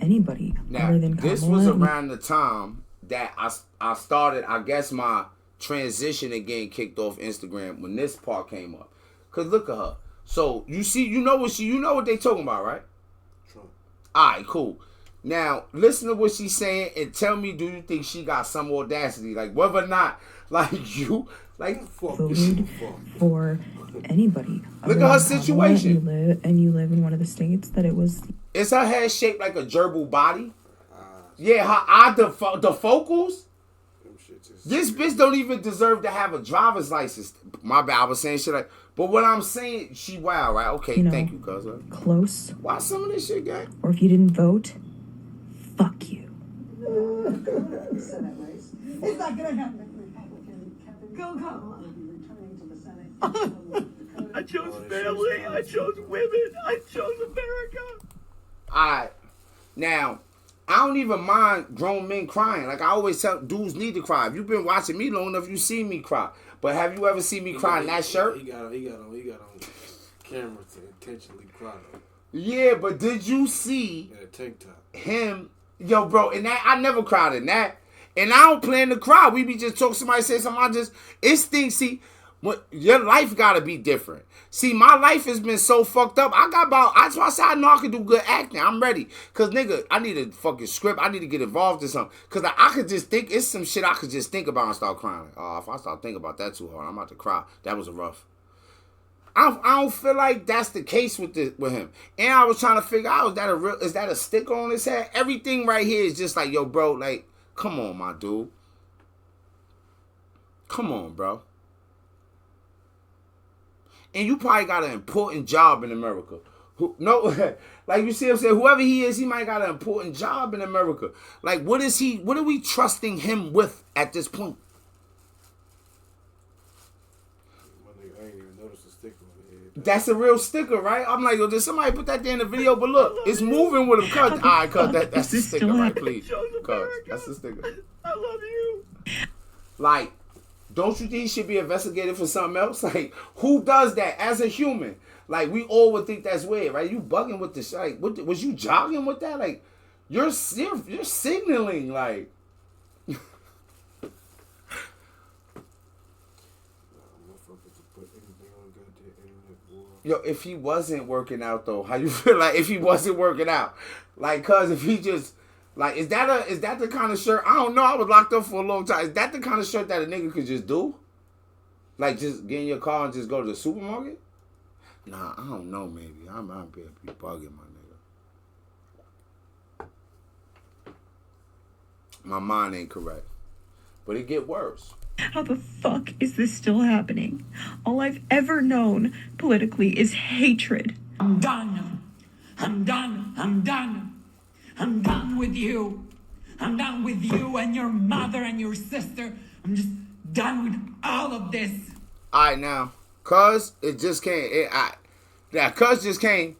anybody Now, other than this Kamala. was around the time that I started, I guess, my transition and getting kicked off Instagram when this part came up. Cause look at her. So you see, you know what they talking about, right? Trump. Alright, cool. Now, listen to what she's saying and tell me, do you think she got some audacity? Like, whether or not, like, you, like, voted for anybody. Look at her situation. And you live in one of the states that it was. Is her head shaped like a gerbil body? Yeah, her eye, the focals. This bitch don't even deserve to have a driver's license. My bad, I was saying shit like, but what I'm saying, she wow, right? Okay, thank you, cousin. Close. Why some of this shit, guy? Or if you didn't vote, fuck you. Senate race. It's not gonna happen. Republican Kevin Kamala will be returning to the Senate. I chose family. I chose women. I chose America. Alright. Now, I don't even mind grown men crying. Like I always tell dudes need to cry. If you've been watching me long enough, you see me cry. But have you ever seen me cry in that shirt? He got on camera to intentionally cry though. Yeah, but did you see tank top. him? Yo, bro, and that I never cried in that. And I don't plan to cry. We be just talking, somebody say something, it's things, see, what your life gotta be different. See, my life has been so fucked up. That's why I said I know I can do good acting. I'm ready. Cause nigga, I need a fucking script. I need to get involved in something. Cause I could just think, it's some shit I could just think about and start crying. Like, oh, if I start thinking about that too hard, I'm about to cry. That was a rough. I don't feel like that's the case with him. And I was trying to figure out, is that a sticker on his head? Everything right here is just like, yo, bro, like, come on, my dude. Come on, bro. And you probably got an important job in America. Like you see what I'm saying? Whoever he is, he might got an important job in America. Like, what are we trusting him with at this point? I ain't even noticed the sticker on the head. That's a real sticker, right? I'm like, yo, did somebody put that there in the video? But look, it's moving with him. Cut. All right, cut. That's the sticker, right? Please. Cut. That's the sticker. I love you. Like, don't you think he should be investigated for something else? Like, who does that as a human? Like, we all would think that's weird, right? You bugging with this. Like, was you jogging with that? Like, you're signaling, like. Yo, if he wasn't working out though, how you feel like if he wasn't working out? Like, cause if he just like, is that the kind of shirt? I don't know. I was locked up for a long time. Is that the kind of shirt that a nigga could just do? Like, just get in your car and just go to the supermarket? Nah, I don't know. Maybe I might be bugging, my nigga. My mind ain't correct, but it get worse. How the fuck is this still happening? All I've ever known politically is hatred. I'm done. I'm done. I'm done. I'm done with you. I'm done with you and your mother and your sister. I'm just done with all of this. All right, now, cuz it just came. Cuz just came.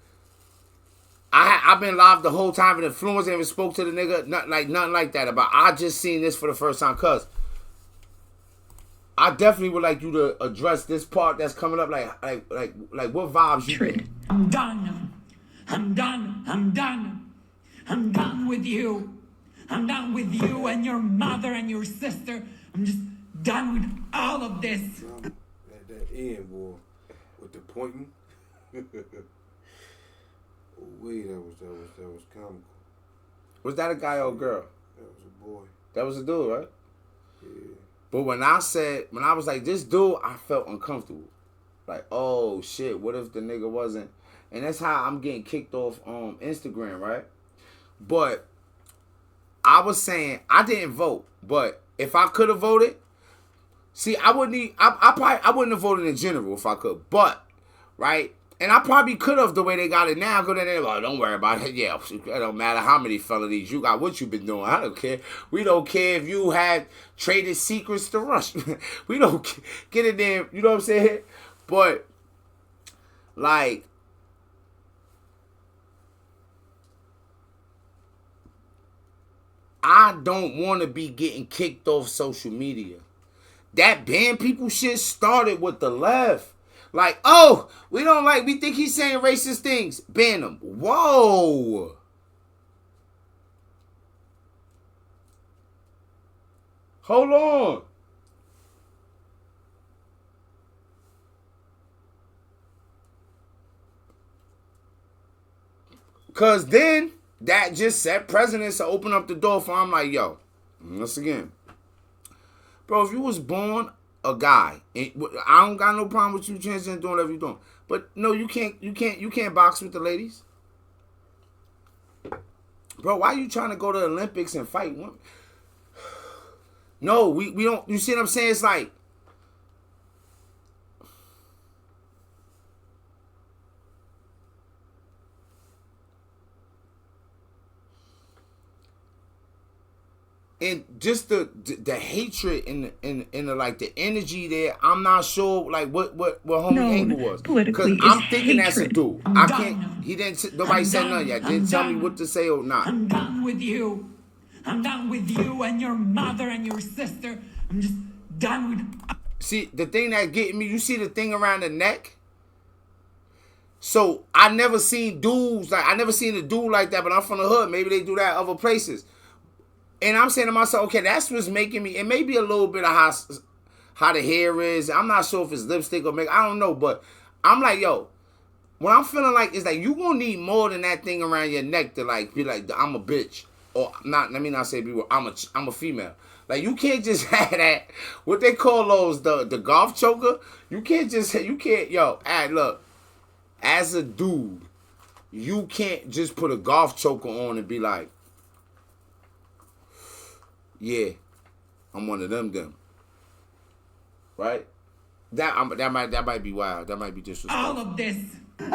I've been live the whole time and influenced and even spoke to the nigga. Nothing like that about. I just seen this for the first time, cuz. I definitely would like you to address this part that's coming up. Like what vibes you get? I'm done. I'm done. I'm done. I'm done with you. I'm done with you and your mother and your sister. I'm just done with all of this. That end, boy, with the pointing. Wait, that was comical. Was that a guy or a girl? That was a boy. That was a dude, right? Yeah. But when I was like, this dude, I felt uncomfortable. Like, oh, shit, what if the nigga wasn't? And that's how I'm getting kicked off on Instagram, right? But I was saying, I didn't vote. But if I could have voted, see, I wouldn't have voted in general if I could. But, right? And I probably could have the way they got it now. Go there, oh, don't worry about it. Yeah, it don't matter how many felonies you got, what you been doing. I don't care. We don't care if you had traded secrets to Russia. We don't get in there. You know what I'm saying? But, like, I don't want to be getting kicked off social media. That ban people shit started with the left. Like, oh, we think he's saying racist things. Ban him. Whoa. Hold on. Because then that just set precedence to open up the door for I'm like, yo, once again, bro, if you was born a guy, I don't got no problem with you transgender doing whatever you're doing. But no, you can't box with the ladies. Bro, why are you trying to go to the Olympics and fight women? No, we don't. You see what I'm saying? It's like, and just the hatred and the like the energy there. I'm not sure like what homie Abel was, politically because I'm is thinking that's a hatred. dude. I'm I done. can't. He didn't. Nobody I'm said done. nothing yet. I'm Didn't tell me done. what to say or not. I'm done with you. I'm done with you and your mother and your sister. I'm just done with. See the thing that getting me. You see the thing around the neck. So I never seen dudes like I never seen a dude like that. But I'm from the hood. Maybe they do that other places. And I'm saying to myself, okay, that's what's making me. It may be a little bit of how the hair is. I'm not sure if it's lipstick or makeup. I don't know, but I'm like, yo, what I'm feeling like is like you gonna need more than that thing around your neck to like be like I'm a bitch or not. Let me not say be. I'm a female. Like you can't just have that. What they call those the golf choker. You can't. Yo, look. As a dude, you can't just put a golf choker on and be like, yeah, I'm one of them. Right? That might be wild. That might be disrespectful. All of this. I'm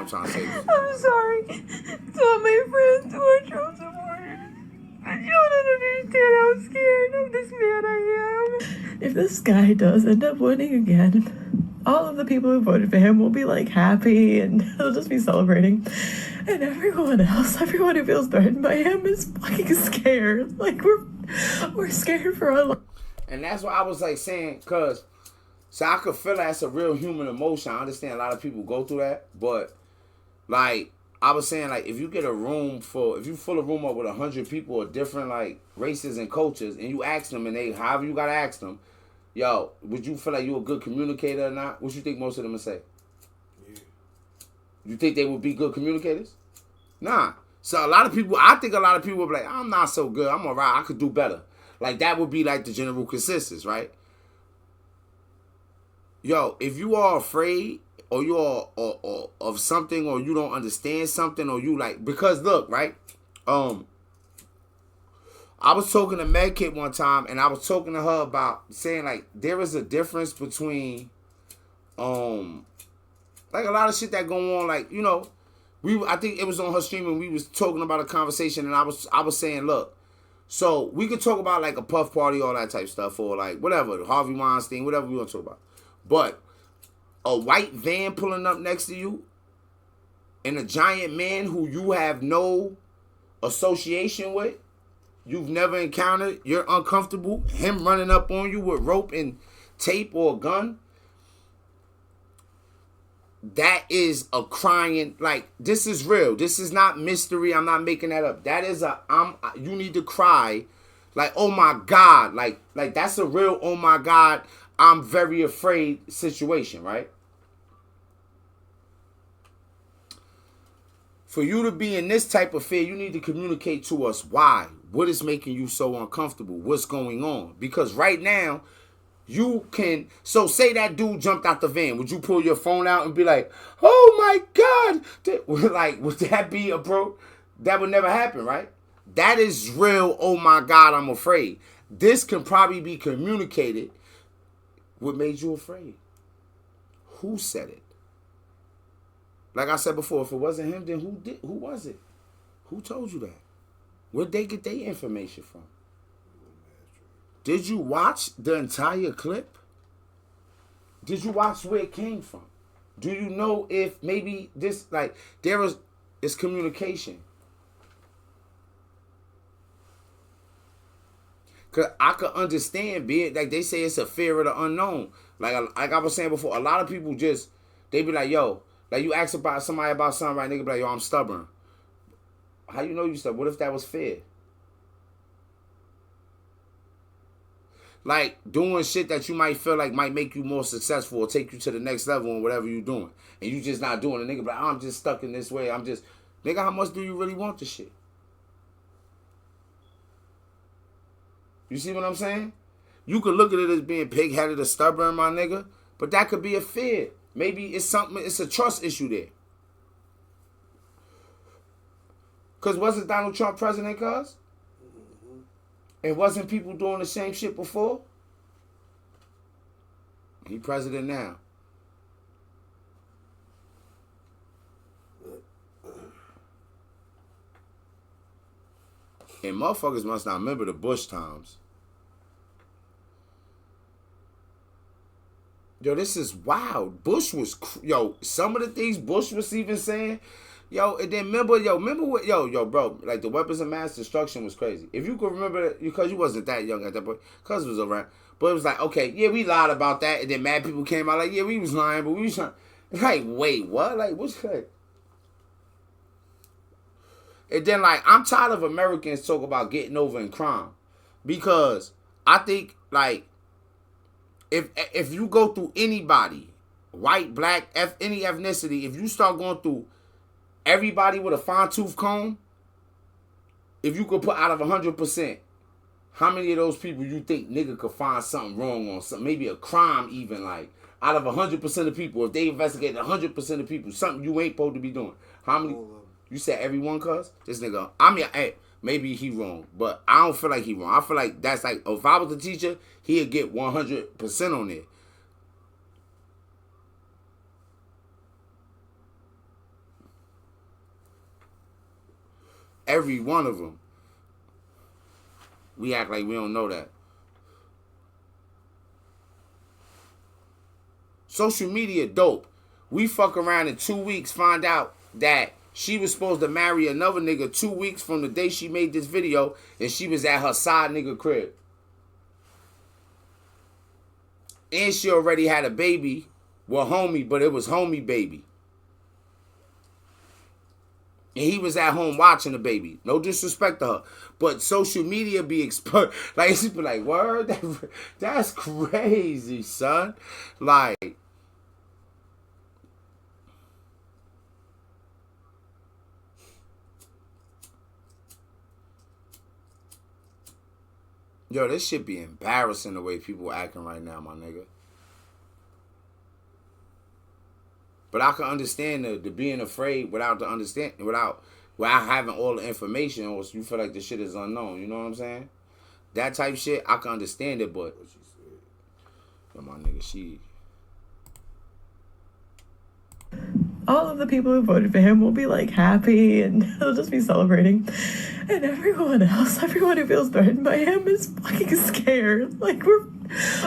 trying to say this. I'm sorry to all my friends who are Trump supporters. But you don't understand how scared of this man I am. If this guy does end up winning again, all of the people who voted for him will be like happy and they'll just be celebrating. And everyone else, everyone who feels threatened by him is fucking scared. Like we're scared for our life. And that's what I was like saying, cause so I could feel that's a real human emotion. I understand a lot of people go through that, but like I was saying, like if you get a room if you fill a room up with 100 people of different like races and cultures, and you ask them, and they however you gotta ask them, yo, would you feel like you're a good communicator or not? What you think most of them would say? Yeah. You think they would be good communicators? Nah. So I think a lot of people would be like, I'm not so good. I'm alright. I could do better. Like that would be like the general consensus, right? Yo, if you are afraid or you are or of something, or you don't understand something, or you like, because look, right? I was talking to Medkit one time, and I was talking to her about saying like there is a difference between like a lot of shit that go on, like, you know, I think it was on her stream, and we was talking about a conversation, and I was saying, look, so we could talk about like a puff party, all that type stuff, or like whatever, Harvey Weinstein, whatever we want to talk about. But a white van pulling up next to you and a giant man who you have no association with, you've never encountered, you're uncomfortable, him running up on you with rope and tape or a gun, that is a crying, like, this is real. This is not mystery. I'm not making that up. That is you need to cry, like, oh my God. Like that's a real, oh my God, I'm very afraid situation, right? For you to be in this type of fear, you need to communicate to us why. What is making you so uncomfortable? What's going on? Because right now, you can, so say that dude jumped out the van. Would you pull your phone out and be like, oh my God? Like, would that be a bro? That would never happen, right? That is real, oh my God, I'm afraid. This can probably be communicated. What made you afraid? Who said it? Like I said before, if it wasn't him, then who did? Who was it? Who told you that? Where'd they get their information from? Did you watch the entire clip? Did you watch where it came from? Do you know if maybe this, like, it's communication? Cause I could understand being, like they say it's a fear of the unknown. Like I was saying before, a lot of people just, they be like, yo, like you ask about somebody about something, right? Nigga be like, yo, I'm stubborn. How you know you stubborn? What if that was fear? like doing shit that you might feel like might make you more successful or take you to the next level in whatever you're doing, and you just not doing it. Nigga, but I'm just stuck in this way. Nigga, how much do you really want the shit? You see what I'm saying? You could look at it as being pig-headed or stubborn, my nigga, but that could be a fear. Maybe it's something. It's a trust issue there. Cause wasn't Donald Trump president, cuz? And wasn't people doing the same shit before? He president now. And motherfuckers must not remember the Bush times. Yo, this is wild. Bush was, some of the things Bush was even saying, and then remember what, bro, like the weapons of mass destruction was crazy. If you could remember that, because you wasn't that young at that point, cuz was around. But it was like, okay, yeah, we lied about that, and then mad people came out like, yeah, we was lying, but we was trying. Like, wait, what? Like, what's that? And then, like, I'm tired of Americans talk about getting over in crime. Because I think, like, if you go through anybody, white, black, any ethnicity, if you start going through everybody with a fine-tooth comb, if you could put out of 100%, how many of those people you think nigga could find something wrong on, something, maybe a crime even, like, out of 100% of people, if they investigated 100% of people, something you ain't supposed to be doing, how many? You said everyone, cuz? This nigga, I mean, hey, maybe he wrong, but I don't feel like he wrong. I feel like that's like, if I was the teacher, he'd get 100% on it. Every one of them. We act like we don't know that. Social media dope. We fuck around in 2 weeks, find out that she was supposed to marry another nigga 2 weeks from the day she made this video, and she was at her side nigga crib. And she already had a baby with homie, but it was homie baby. And he was at home watching the baby. No disrespect to her. But social media be exposed. Like, it's be like, word? That's crazy, son. Like, yo, this shit be embarrassing the way people acting right now, my nigga. But I can understand the being afraid without having all the information, or you feel like the shit is unknown. You know what I'm saying? That type shit, I can understand it, but my nigga, she. All of the people who voted for him will be like happy and they'll just be celebrating. And everyone else, everyone who feels threatened by him is fucking scared. Like,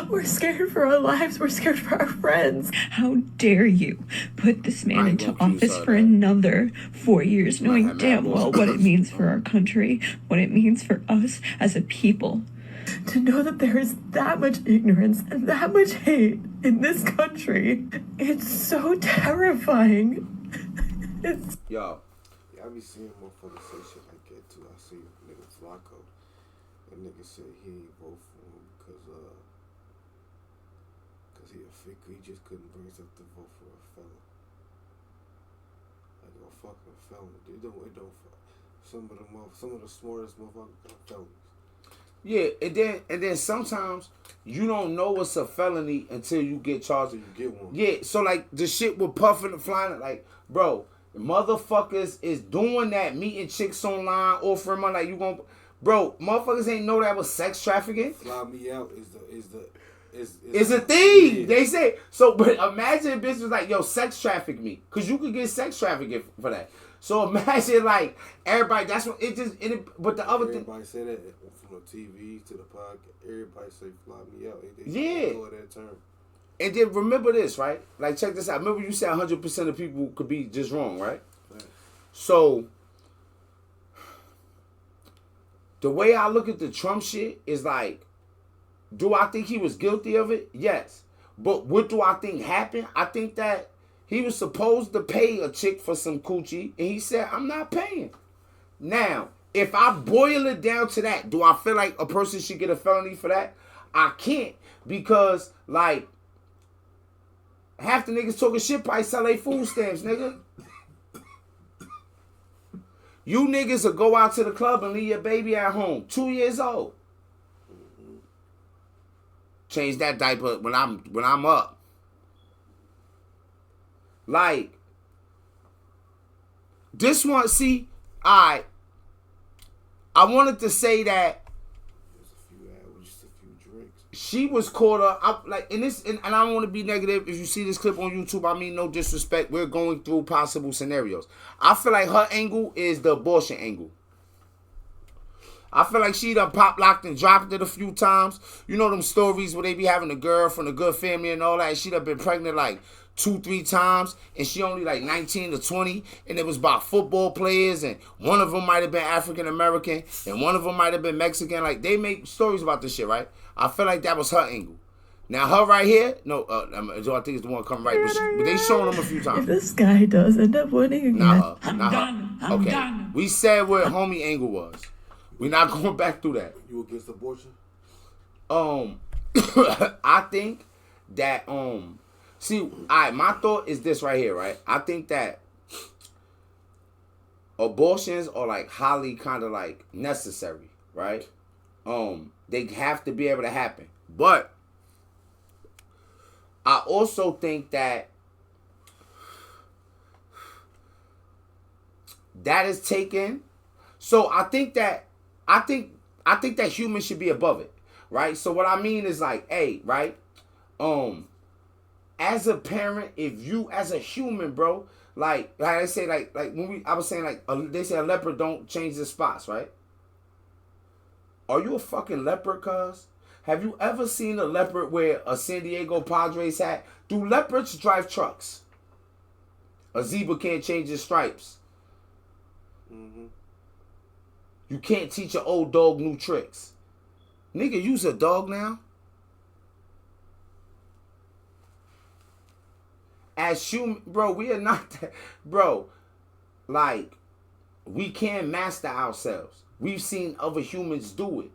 we're scared for our lives. We're scared for our friends. How dare you put this man into office for another 4 years, knowing damn well what it means for our country, what it means for us as a people. To know that there is that much ignorance and that much hate in this country, it's so terrifying. It's... Yo. Yeah, I be seeing motherfuckers say shit like that too. I see nigga Flacco. That nigga said he ain't vote for him because he a fake. He just couldn't bring himself to vote for a felon. Like a fucking felon. It don't. Some of the smartest motherfuckers are felons. Yeah, and then sometimes you don't know it's a felony until you get charged. You get one. Yeah, so like the shit with puffing and flying, like, bro, motherfuckers is doing that, meeting chicks online, offering money, like you gon', bro, motherfuckers ain't know that was sex trafficking. Fly me out is a thing. Yeah. They say so, but imagine a bitch was like, yo, sex traffic me, cause you could get sex trafficking for that. So imagine like everybody. That's what it just. But the other thing. Everybody say that from the TV to the podcast. Everybody say "fly me out." Yeah. Go that term. And then remember this, right? Like check this out. Remember you said 100% of people could be just wrong, right? Right. So the way I look at the Trump shit is like, do I think he was guilty of it? Yes. But what do I think happened? I think that he was supposed to pay a chick for some coochie, and he said, I'm not paying. Now, if I boil it down to that, do I feel like a person should get a felony for that? I can't because, like, half the niggas talking shit probably sell their food stamps, nigga. You niggas will go out to the club and leave your baby at home, 2 years old. Change that diaper when I'm up. Like, this one, see, I wanted to say that Just a few hours, just a few drinks. she was caught up, and I don't want to be negative. If you see this clip on YouTube, I mean no disrespect. We're going through possible scenarios. I feel like her angle is the abortion angle. I feel like she done pop locked and dropped it a few times. You know them stories where they be having a girl from a good family and all that. She done been pregnant like 2-3 times, and she only like 19 to 20, and it was about football players, and one of them might have been African American, and one of them might have been Mexican. Like, they make stories about this shit, right? I feel like that was her angle. Now, her right here, no, I think it's the one coming right, but they showing them a few times. If this guy does end up winning again, Not her. I'm Not done. her. I'm Okay. done. We said what homie angle was. We're not going back through that. You against abortion? I think that see, my thought is this right here, right? I think that abortions are like highly kind of like necessary, right? They have to be able to happen. But I also think that is taken. So I think that humans should be above it, right? So what I mean is like, hey, right? As a parent, if you as a human, bro, like I say, like when I was saying, like they say a leopard don't change the spots, right? Are you a fucking leopard, cuz? Have you ever seen a leopard wear a San Diego Padres hat? Do leopards drive trucks? A zebra can't change its stripes. Mm-hmm. You can't teach an old dog new tricks. Nigga, you's a dog now. As human, bro, we are not that, bro. Like, we can't master ourselves. We've seen other humans do it.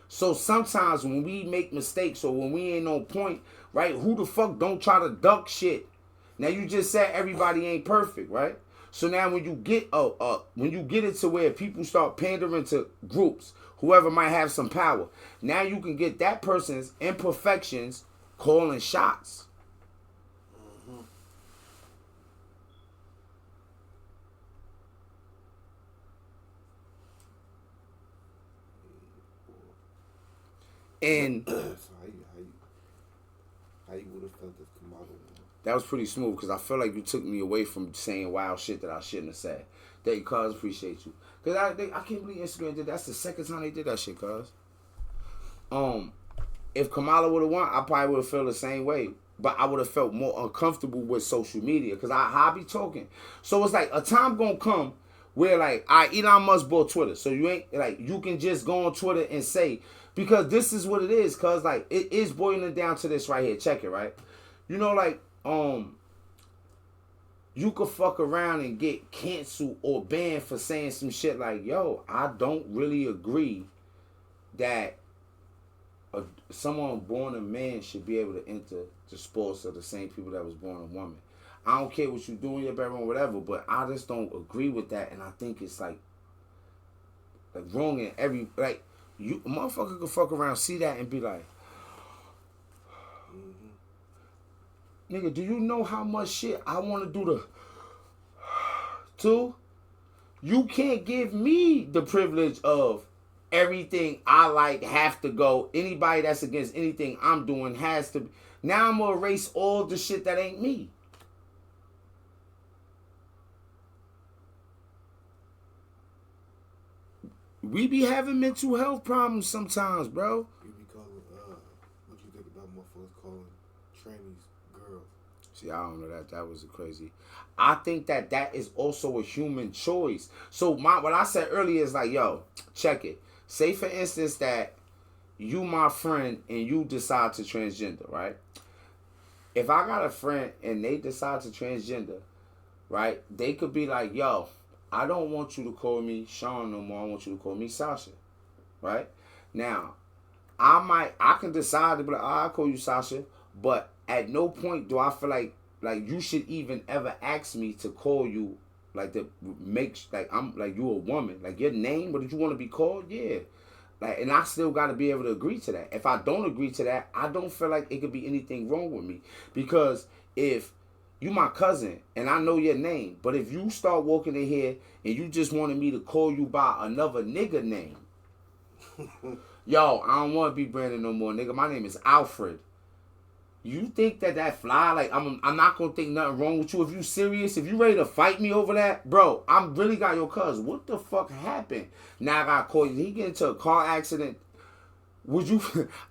So sometimes when we make mistakes or when we ain't on point, right? Who the fuck don't try to duck shit? Now you just said everybody ain't perfect, right? So now when you get it to where people start pandering to groups, whoever might have some power, now you can get that person's imperfections calling shots. And So how you would have felt if Kamala won? that was pretty smooth because I feel like you took me away from saying wild shit that I shouldn't have said. Thank you, cuz. Appreciate you. Because I can't believe Instagram did that. That's the second time they did that shit, cuz. If Kamala would have won, I probably would have felt the same way. But I would have felt more uncomfortable with social media because I be talking. So it's like a time gonna come where like Elon Musk bought Twitter. So you ain't like you can just go on Twitter and say, because this is what it is, cuz like it is boiling down to this right here. Check it, right? You know, like you could fuck around and get canceled or banned for saying some shit like, yo, I don't really agree that someone born a man should be able to enter the sports of the same people that was born a woman. I don't care what you do in your bedroom or whatever, but I just don't agree with that, and I think it's like wrong in every, like, you a motherfucker could fuck around, see that, and be like, nigga, do you know how much shit I want to do to? You can't give me the privilege of everything I like have to go. Anybody that's against anything I'm doing has to. Now I'm going to erase all the shit that ain't me. We be having mental health problems sometimes, bro. You be calling, what you think about motherfuckers calling trannies girls? See, I don't know that. That was crazy. I think that is also a human choice. So what I said earlier is like, yo, check it. Say, for instance, that you my friend and you decide to transgender, right? If I got a friend and they decide to transgender, right, they could be like, yo, I don't want you to call me Sean no more. I want you to call me Sasha, right? Now, I can decide to be like, I'll call you Sasha, but at no point do I feel like you should even ever ask me to call you like to make like I'm like you a woman, like your name. What did you want to be called? Yeah, like, and I still got to be able to agree to that. If I don't agree to that, I don't feel like it could be anything wrong with me, because if you my cousin and I know your name, but if you start walking in here and you just wanted me to call you by another nigga name, yo, I don't want to be Brandon no more, nigga. My name is Alfred. You think that fly? Like, I'm not gonna think nothing wrong with you. If you serious, if you ready to fight me over that, bro, I'm really got your cuz. What the fuck happened? Now I gotta call you. He get into a car accident. Would you?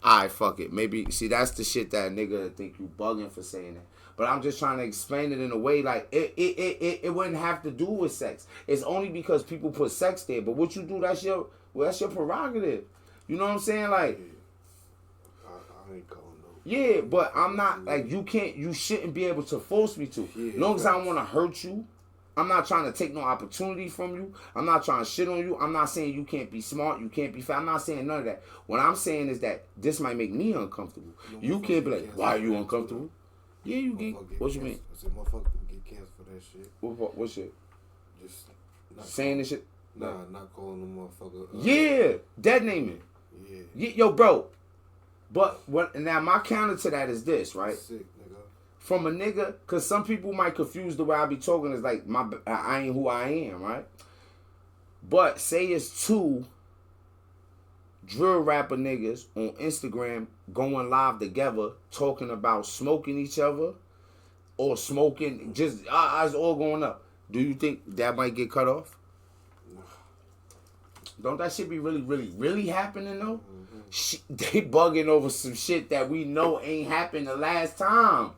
Alright, fuck it. Maybe, see, that's the shit that nigga think you bugging for saying that. But I'm just trying to explain it in a way like it wouldn't have to do with sex. It's only because people put sex there. But what you do, that's your prerogative. You know what I'm saying? Like, I ain't calling no. yeah, but I'm not like you shouldn't be able to force me to. Yeah, As long as I don't want to hurt you, I'm not trying to take no opportunity from you. I'm not trying to shit on you. I'm not saying you can't be smart, you can't be fat. I'm not saying none of that. What I'm saying is that this might make me uncomfortable. You can't be like, why are you uncomfortable? Yeah, you get. What you mean? I said, motherfucker can get canceled for that shit. What shit? Just not Saying this shit? Nah, not calling the motherfucker. Yeah, dead naming. Yeah. Yo, bro. But what? Now my counter to that is this, right? Sick, nigga. From a nigga, cause some people might confuse the way I be talking as like I ain't who I am, right? But say it's two drill rapper niggas on Instagram going live together talking about smoking each other or smoking, just it's all going up. Do you think that might get cut off? Don't that shit be really happening though? Mm-hmm. They bugging over some shit that we know ain't happened the last time.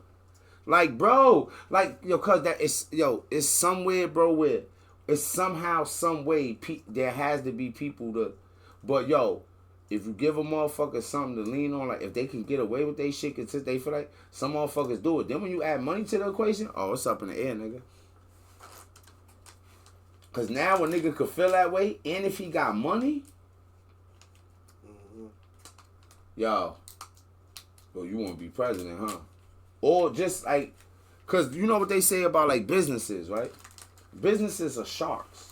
Like, bro, like, yo, cause that is, yo, it's somewhere, bro, where it's somehow, some way, there has to be people to, but yo, if you give a motherfucker something to lean on, like, if they can get away with their shit, cause they feel like some motherfuckers do it. Then when you add money to the equation, oh, it's up in the air, nigga. Cause now a nigga could feel that way, and if he got money, yo, you want to be president, huh? Or just like, cause you know what they say about like businesses, right? Businesses are sharks.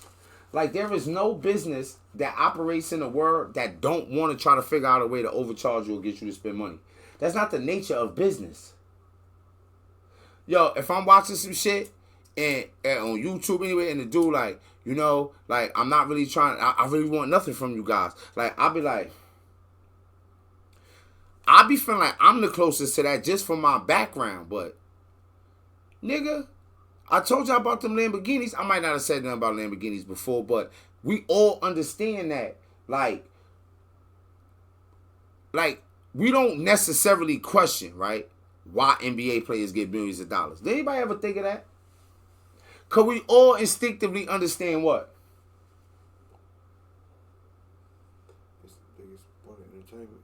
Like, there is no business that operates in the world that don't want to try to figure out a way to overcharge you or get you to spend money. That's not the nature of business. Yo, if I'm watching some shit and on YouTube anyway, and the dude like, you know, like, I'm not really trying, I really want nothing from you guys. Like, I'll be feeling like I'm the closest to that just from my background, but nigga, I told y'all about them Lamborghinis. I might not have said nothing about Lamborghinis before, but we all understand that, like we don't necessarily question, right, why NBA players get millions of dollars. Did anybody ever think of that? Cause we all instinctively understand what? It's the biggest part of entertainment.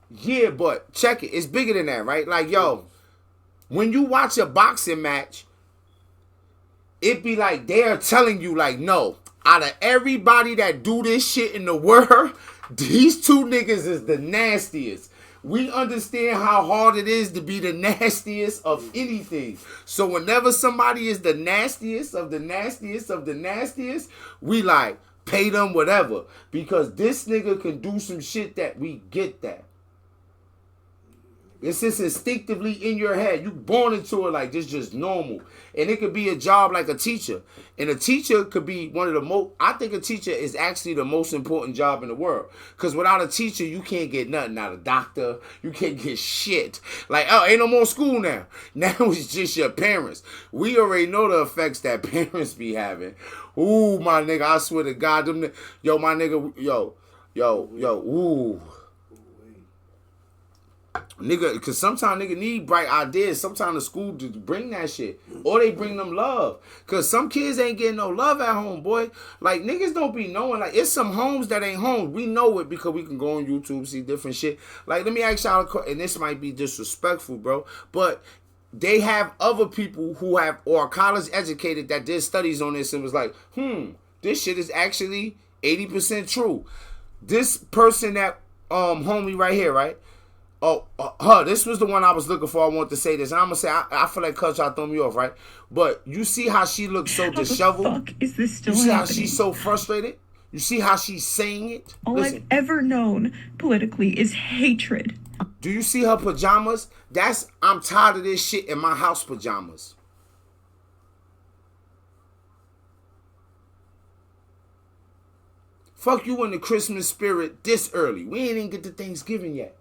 Yeah, but check it. It's bigger than that, right? Like, yo, when you watch a boxing match, it be like they're telling you, like, no, out of everybody that do this shit in the world, these two niggas is the nastiest. We understand how hard it is to be the nastiest of anything. So whenever somebody is the nastiest of the nastiest of the nastiest, we like pay them whatever. Because this nigga can do some shit that we get that. It's just instinctively in your head. You born into it like this, just normal. And it could be a job like a teacher. And a teacher could be one of the most, I think a teacher is actually the most important job in the world. Because without a teacher, you can't get nothing. Not a doctor. You can't get shit. Like, oh, ain't no more school now. Now it's just your parents. We already know the effects that parents be having. Ooh, my nigga, I swear to God. Yo, my nigga, yo, ooh. Nigga, because sometimes nigga need bright ideas. Sometimes the school to bring that shit. Or they bring them love. Because some kids ain't getting no love at home, boy. Like, niggas don't be knowing. Like, it's some homes that ain't homes. We know it because we can go on YouTube, see different shit. Like, let me ask y'all a question. And this might be disrespectful, bro. But they have other people who have, or are college educated, that did studies on this and was like, this shit is actually 80% true. This person that homie right here, right? Oh, her. This was the one I was looking for. I want to say this, and I'm gonna say I feel like Cuz y'all throw me off, right? But you see how she looks so disheveled. How the fuck is this still You see happening? how she's so frustrated. You see how she's saying it. All Listen. I've ever known politically is hatred. Do you see her pajamas? I'm tired of this shit in my house pajamas. Fuck you in the Christmas spirit this early. We ain't even get to Thanksgiving yet.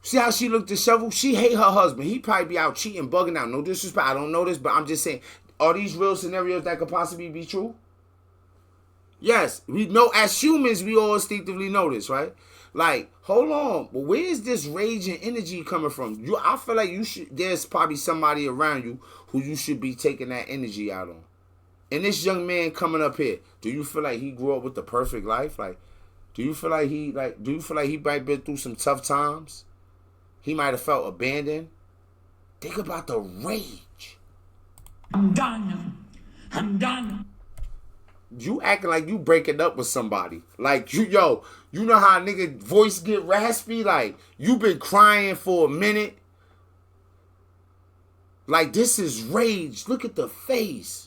See how she looked disheveled? She hate her husband. He probably be out cheating, bugging out. No disrespect. I don't know this, but I'm just saying, are these real scenarios that could possibly be true? Yes. We know as humans, we all instinctively know this, right? Like, hold on. But where is this rage and energy coming from? I feel like there's probably somebody around you who you should be taking that energy out on. And this young man coming up here, do you feel like he grew up with the perfect life? Like, do you feel like he might have been through some tough times? He might have felt abandoned. Think about the rage. I'm done. I'm done. You acting like you breaking up with somebody. Like, you know how a nigga voice get raspy? Like, you been crying for a minute. Like, this is rage. Look at the face.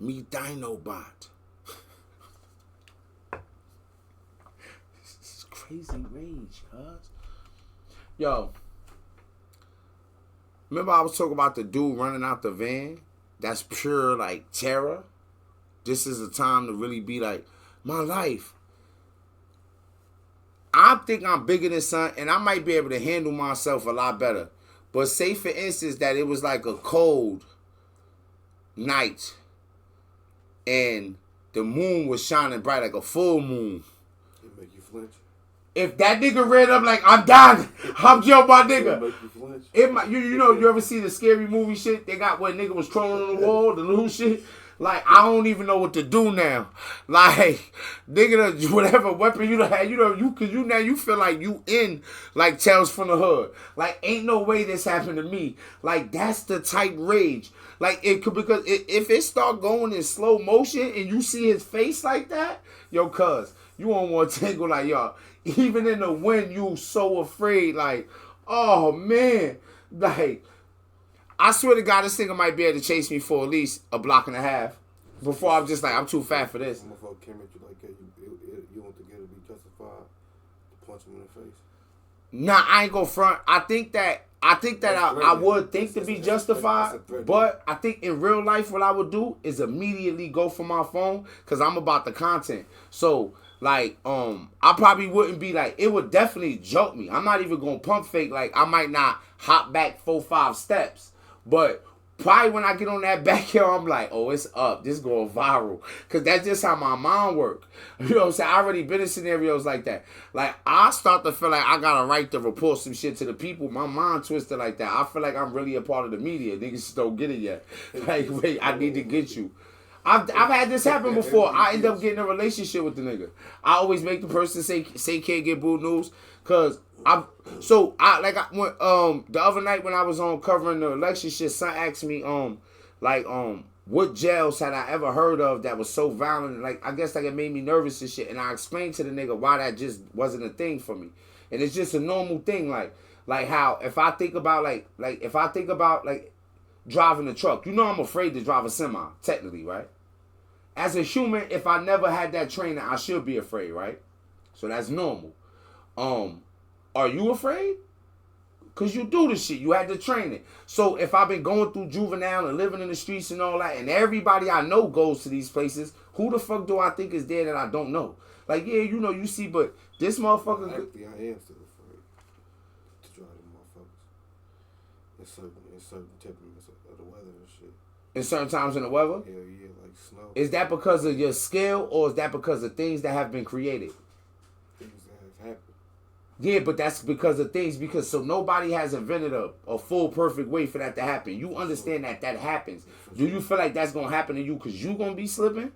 Me Dinobot. This is crazy rage, cuz. Yo. Remember I was talking about the dude running out the van? That's pure, like, terror. This is a time to really be like, my life. I think I'm bigger than son, and I might be able to handle myself a lot better. But say, for instance, that it was like a cold night, and the moon was shining bright like a full moon. It make you flinch. If that nigga ran up like, I'm dying, I'm Joe, my nigga. It make you flinch. It might, you ever see the scary movie shit? They got where nigga was crawling on the wall, the little shit. Like, I don't even know what to do now. Like, nigga, whatever weapon you had, you feel like you in, like, Tales from the Hood. Like, ain't no way this happened to me. Like, that's the type rage. Like, it could, because if it start going in slow motion and you see his face like that, yo, cuz, you won't want to tangle like, y'all. Even in the wind, you so afraid, like, oh, man. Like, I swear to God, this nigga might be able to chase me for at least a block and a half before I'm just like, I'm too fat for this. Motherfucker came at you like that, you want to get it to be justified to punch him in the face? Nah, I ain't gonna front. I think that I would think to be justified, but I think in real life what I would do is immediately go for my phone because I'm about the content. So, like, I probably wouldn't be like, it would definitely joke me. I'm not even gonna pump fake. Like, I might not hop back 4-5 steps. But probably when I get on that back hill, I'm like, oh, it's up. This going viral. Because that's just how my mind works. You know what I'm saying? I already been in scenarios like that. Like, I start to feel like I got a right to report some shit to the people. My mind twisted like that. I feel like I'm really a part of the media. Niggas just don't get it yet. Like, wait, I need to get you. I've had this happen before. I end up getting a relationship with the nigga. I always make the person say can't get boo news. Because the other night when I was on covering the election shit, son asked me what jails had I ever heard of that was so violent. Like, I guess like it made me nervous and shit. And I explained to the nigga why that just wasn't a thing for me. And it's just a normal thing. Like how if I think about driving a truck, I'm afraid to drive a semi, technically, right? As a human, if I never had that training, I should be afraid, right? So that's normal. Are you afraid? Because you do this shit. You had to train it. So if I've been going through juvenile and living in the streets and all that, and everybody I know goes to these places, who the fuck do I think is there that I don't know? Like, yeah, you see, but this motherfucker... Actually, I am still afraid to drive them motherfuckers. In certain temperaments of the weather and shit. In certain times in the weather? Hell yeah, like snow. Is that because of your skill, or is that because of things that have been created? Things that have happened. Yeah, but that's because of things. So nobody has invented a full perfect way for that to happen. You understand that happens. Do you feel like that's gonna happen to you because you gonna be slipping?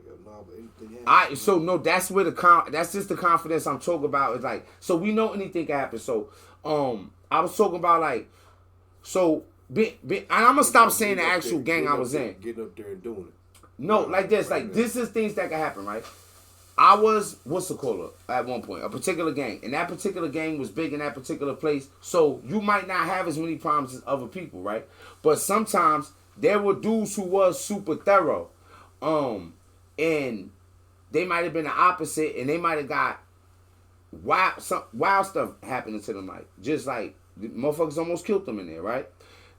Yeah, no, but anything happens. That's where that's just the confidence I'm talking about. Is like, so we know anything can happen. So I was talking about like, so and I'm gonna stop saying the actual gang I was in. Getting up there and doing it. No, like this. Like, this is things that can happen, right? I was, what's the caller at one point? A particular gang. And that particular gang was big in that particular place. So you might not have as many problems as other people, right? But sometimes there were dudes who was super thorough. And they might have been the opposite, and they might have got wild stuff happening to them. Like, just like, the motherfuckers almost killed them in there, right?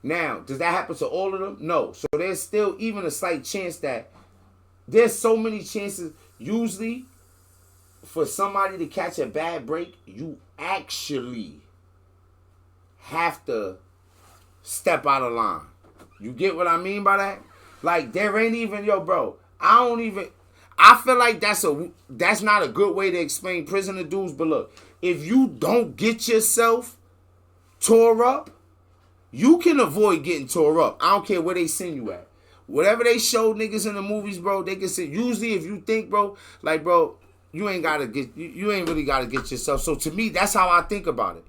Now, does that happen to all of them? No. So there's still even a slight chance that there's so many chances. Usually, for somebody to catch a bad break, you actually have to step out of line. You get what I mean by that? Like, there ain't even, yo, bro, I feel like that's not a good way to explain prisoner dudes. But look, if you don't get yourself tore up, you can avoid getting tore up. I don't care where they send you at. Whatever they show niggas in the movies, bro, they can say, usually if you think, bro, like, bro, you ain't really gotta get yourself. So to me, that's how I think about it.